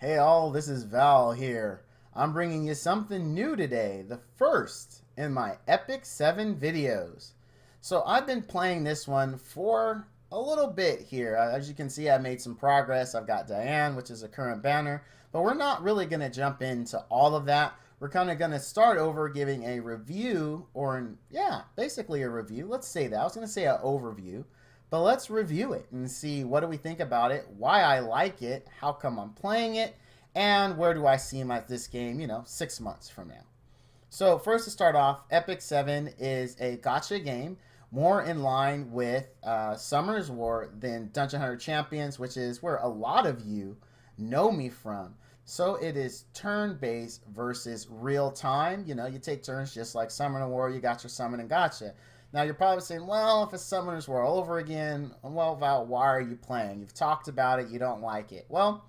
Hey all, this is Val here. I'm bringing you something new today, the first in my Epic 7 videos. So I've been playing this one for a little bit here. As you can see, I made some progress. I've got Diane, which is a current banner, but we're not really going to jump into all of that. We're kind of going to start over giving a review, basically a review. Let's say that. I was going to say an overview. But let's review it and see what do we think about it, why I like it, how come I'm playing it, and where do I see this game, 6 months from now. So first to start off, Epic 7 is a gacha game, more in line with Summer's War than Dungeon Hunter Champions, which is where a lot of you know me from. So it is turn-based versus real-time. You take turns just like Summoner War, you got your summon and gacha. Now, you're probably saying, well, if it's Summoners War all over again, well, Val, why are you playing? You've talked about it. You don't like it. Well,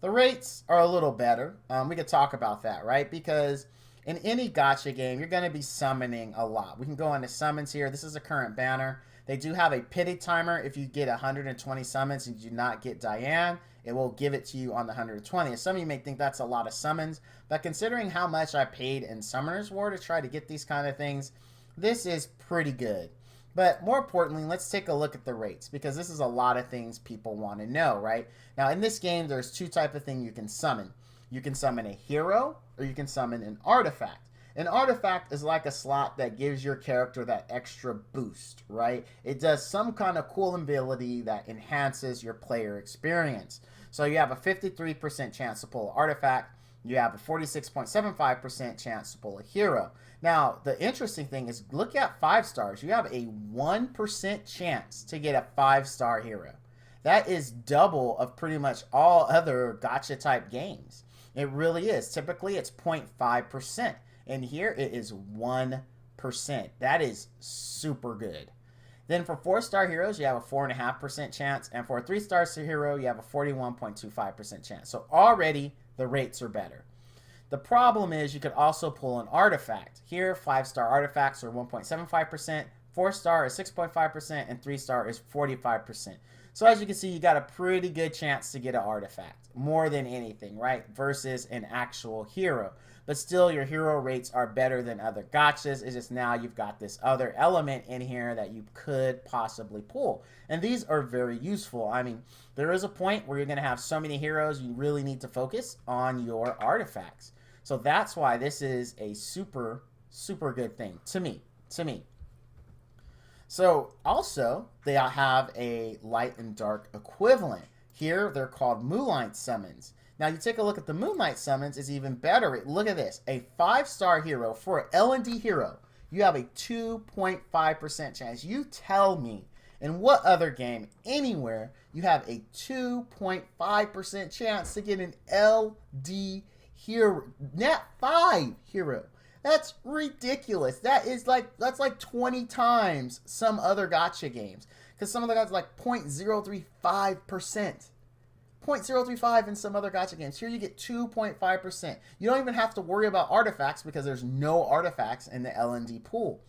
the rates are a little better. We could talk about that, right? Because in any gacha game, you're going to be summoning a lot. We can go into summons here. This is a current banner. They do have a pity timer. If you get 120 summons and you do not get Diane, it will give it to you on the 120. And some of you may think that's a lot of summons. But considering how much I paid in Summoners War to try to get these kind of things, this is pretty good. But more importantly, let's take a look at the rates, because this is a lot of things people want to know, right? Now, in this game, there's two types of things you can summon. You can summon a hero, or you can summon an artifact. An artifact is like a slot that gives your character that extra boost, right? It does some kind of cool ability that enhances your player experience. So you have a 53% chance to pull an artifact. You have a 46.75% chance to pull a hero. Now, the interesting thing is, look at 5 stars. You have a 1% chance to get a 5-star hero. That is double of pretty much all other gacha type games. It really is. Typically, it's 0.5%. And here it is 1%. That is super good. Then for 4-star heroes, you have a 4.5% chance. And for a 3-star hero, you have a 41.25% chance. So already, the rates are better. The problem is you could also pull an artifact. Here, 5-star artifacts are 1.75%, 4-star is 6.5%, and 3-star is 45%. So as you can see, you got a pretty good chance to get an artifact, more than anything, right? Versus an actual hero. But still, your hero rates are better than other gachas. It's just now you've got this other element in here that you could possibly pull. And these are very useful. I mean, there is a point where you're going to have so many heroes, you really need to focus on your artifacts. So that's why this is a super, super good thing to me. So also, they have a light and dark equivalent. Here, they're called Moonlight Summons. Now, you take a look at the Moonlight Summons, is even better. Look at this. A 5-star hero for an L&D hero, you have a 2.5% chance. You tell me, in what other game, anywhere, you have a 2.5% chance to get an LD hero, Nat 5 hero. That's ridiculous. That's like 20 times some other gacha games. Because some of the guys are like 0.035%. 0.035 in some other gacha games. Here you get 2.5%. You don't even have to worry about artifacts because there's no artifacts in the L&D pool.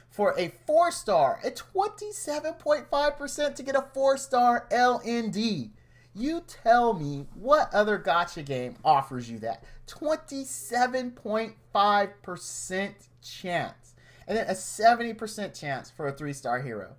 For a 4-star, a 27.5% to get a 4-star LND. You tell me what other gacha game offers you that. 27.5% chance. And then a 70% chance for a 3-star hero.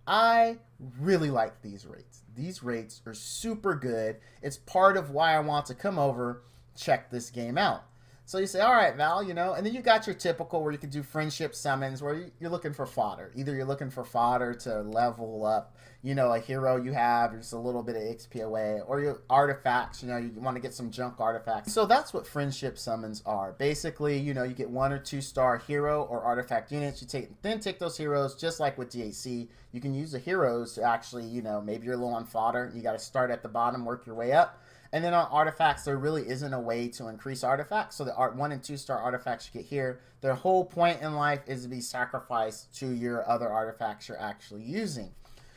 I really like these rates. These rates are super good. It's part of why I want to come over, check this game out. So you say, all right, Val, and then you got your typical where you can do friendship summons where you're looking for fodder. Either you're looking for fodder to level up, a hero you have, just a little bit of XP away, or your artifacts, you want to get some junk artifacts. So that's what friendship summons are. Basically, you get 1 or 2-star hero or artifact units. You take those heroes, just like with DAC. You can use the heroes to actually, maybe you're low on fodder. You got to start at the bottom, work your way up. And then on artifacts, there really isn't a way to increase artifacts. So the 1 and 2-star artifacts you get here, their whole point in life is to be sacrificed to your other artifacts you're actually using.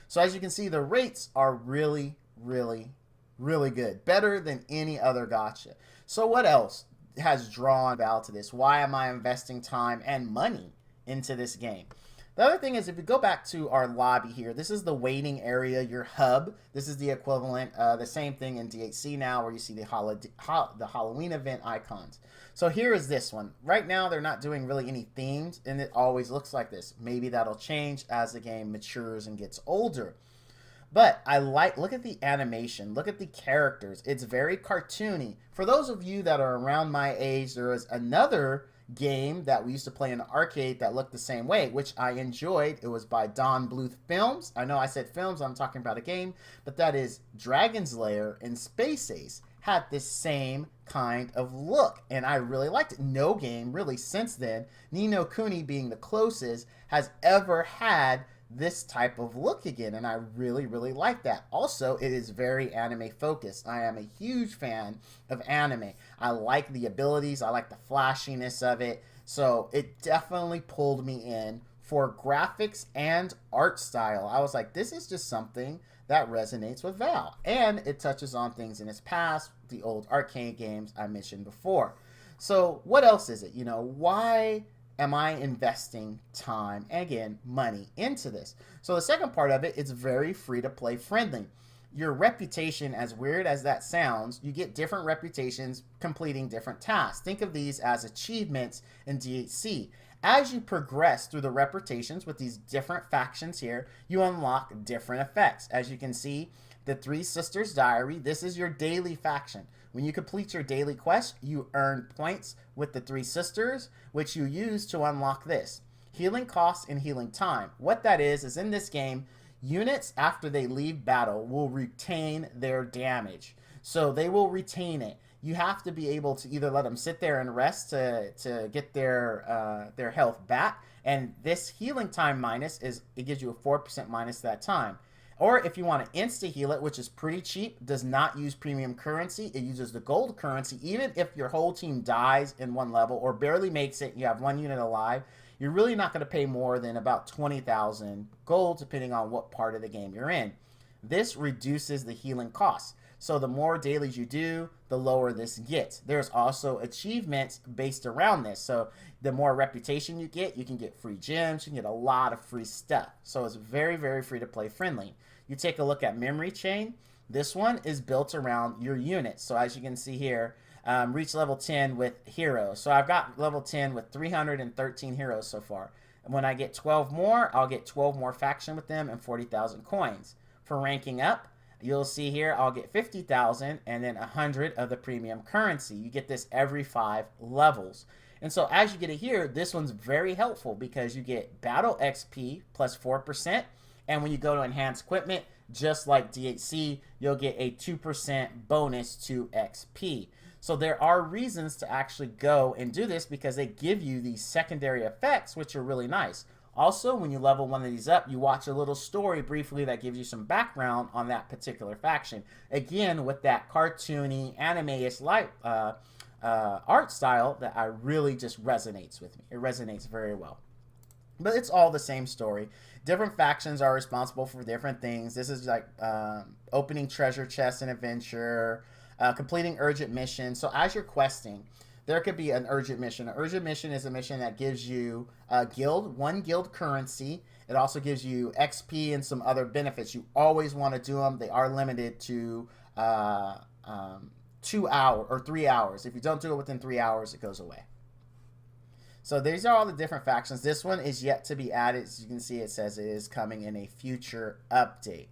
So as you can see, the rates are really, really, really good. Better than any other gacha. So what else has drawn Val to this? Why am I investing time and money into this game? The other thing is, if you go back to our lobby here, this is the waiting area, your hub. This is the equivalent, the same thing in DHC now, where you see the Halloween event icons. So here is this one. Right now, they're not doing really any themes, and it always looks like this. Maybe that'll change as the game matures and gets older. But I look at the animation, look at the characters. It's very cartoony. For those of you that are around my age, there is another game that we used to play in the arcade that looked the same way, which I enjoyed. It was by Don Bluth Films. I know I said films, I'm talking about a game, but that is Dragon's Lair and Space Ace. Had this same kind of look, and I really liked it. No game really since then, Ni no Kuni being the closest, has ever had this type of look again, and I really like that. Also, it is very anime focused. I am a huge fan of anime. I like the abilities, I like the flashiness of it, so it definitely pulled me in for graphics and art style. I was like, this is just something that resonates with Val, and it touches on things in its past, the old arcade games I mentioned before. So what else is it? You know, why am I investing time, and again, money into this? So the second part of it, it's very free-to-play friendly. Your reputation, as weird as that sounds, you get different reputations completing different tasks. Think of these as achievements in DHC. As you progress through the reputations with these different factions here, you unlock different effects. As you can see, the Three Sisters Diary, this is your daily faction. When you complete your daily quest, you earn points with the Three Sisters, which you use to unlock this. Healing costs and healing time. What that is in this game, units after they leave battle will retain their damage. So they will retain it. You have to be able to either let them sit there and rest to get their health back. And this healing time minus, it gives you a 4% minus that time. Or if you want to insta-heal it, which is pretty cheap, does not use premium currency, it uses the gold currency. Even if your whole team dies in one level or barely makes it, you have one unit alive, you're really not going to pay more than about 20,000 gold, depending on what part of the game you're in. This reduces the healing costs. So the more dailies you do, the lower this gets. There's also achievements based around this. So the more reputation you can get free gems, you can get a lot of free stuff. So it's very free to play friendly. You take a look at memory chain. This one is built around your units. So as you can see here, reach level 10 with heroes. So I've got level 10 with 313 heroes so far. And when I get 12 more, I'll get 12 more faction with them and 40,000 coins. For ranking up, you'll see here I'll get 50,000 and then 100 of the premium currency. You get this every 5 levels. And so as you get it here, this one's very helpful because you get battle XP plus 4%. And when you go to enhanced equipment, just like DHC, you'll get a 2% bonus to XP. So there are reasons to actually go and do this because they give you these secondary effects, which are really nice. Also, when you level one of these up, you watch a little story briefly that gives you some background on that particular faction. Again, with that cartoony, anime-ish art style that I really just resonates with me. It resonates very well. But it's all the same story. Different factions are responsible for different things. This is like opening treasure chests in adventure, completing urgent missions. So as you're questing, there could be an urgent mission. An urgent mission is a mission that gives you one guild currency. It also gives you XP and some other benefits. You always want to do them. They are limited to 2 hours or 3 hours. If you don't do it within 3 hours, it goes away. So these are all the different factions. This one is yet to be added. As you can see, it says it is coming in a future update.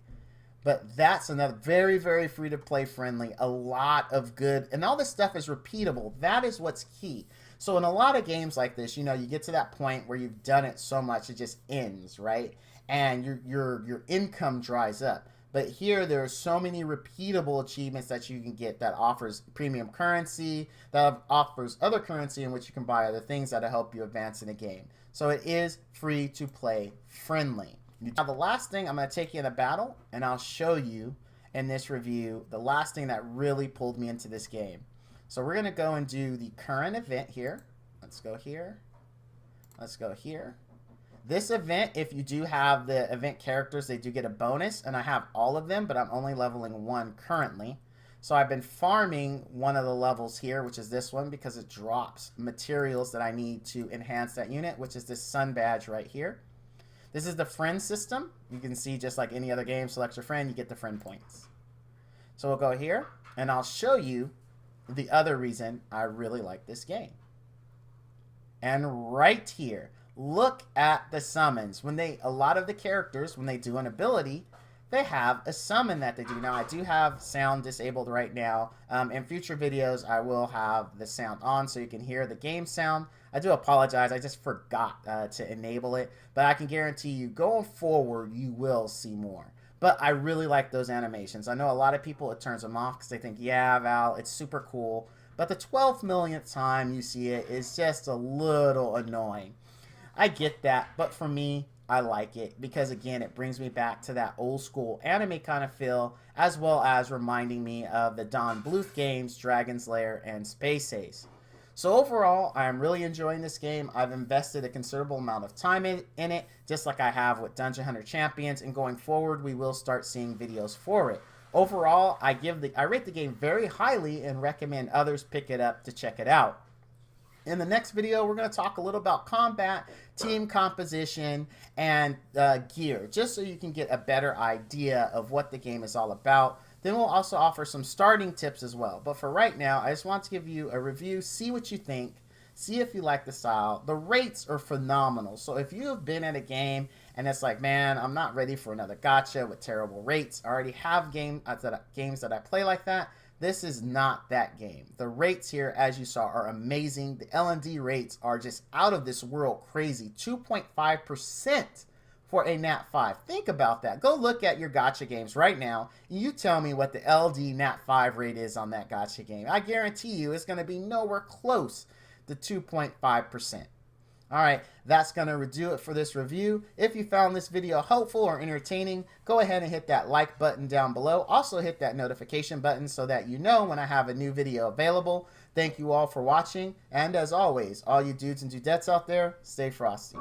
But that's another very free to play friendly. A lot of good, and all this stuff is repeatable. That is what's key. So in a lot of games like this, you know, you get to that point where you've done it so much it just ends, right? And your income dries up. But here there are so many repeatable achievements that you can get that offers premium currency, that offers other currency in which you can buy other things that'll help you advance in the game. So it is free to play friendly. Now the last thing, I'm going to take you in a battle and I'll show you in this review the last thing that really pulled me into this game. So we're going to go and do the current event here. Let's go here. Let's go here. This event, if you do have the event characters, they do get a bonus, and I have all of them, but I'm only leveling 1 currently. So I've been farming one of the levels here, which is this one, because it drops materials that I need to enhance that unit, which is this sun badge right here. This is the friend system. You can see just like any other game, select your friend, you get the friend points. So we'll go here, and I'll show you the other reason I really like this game. And right here, look at the summons. A lot of the characters, when they do an ability, they have a summon that they do. Now, I do have sound disabled right now. In future videos, I will have the sound on so you can hear the game sound. I do apologize. I just forgot to enable it. But I can guarantee you, going forward, you will see more. But I really like those animations. I know a lot of people, it turns them off because they think, yeah, Val, it's super cool. But the 12th millionth time you see it is just a little annoying. I get that, but for me, I like it because, again, it brings me back to that old school anime kind of feel, as well as reminding me of the Don Bluth games, Dragon's Lair, and Space Ace. So overall, I'm really enjoying this game. I've invested a considerable amount of time in it, just like I have with Dungeon Hunter Champions, and going forward, we will start seeing videos for it. Overall, I rate the game very highly and recommend others pick it up to check it out. In the next video, we're going to talk a little about combat, team composition, and gear, just so you can get a better idea of what the game is all about. Then we'll also offer some starting tips as well. But for right now, I just want to give you a review, see what you think, see if you like the style. The rates are phenomenal. So if you have been at a game and it's like, man, I'm not ready for another gacha with terrible rates. I already have games that I play like that. This is not that game. The rates here, as you saw, are amazing. The L&D rates are just out of this world crazy. 2.5% for a Nat 5. Think about that. Go look at your gacha games right now. And you tell me what the LD Nat 5 rate is on that gacha game. I guarantee you it's going to be nowhere close to 2.5%. All right, that's going to do it for this review. If you found this video helpful or entertaining, go ahead and hit that like button down below. Also hit that notification button so that you know when I have a new video available. Thank you all for watching. And as always, all you dudes and dudettes out there, stay frosty.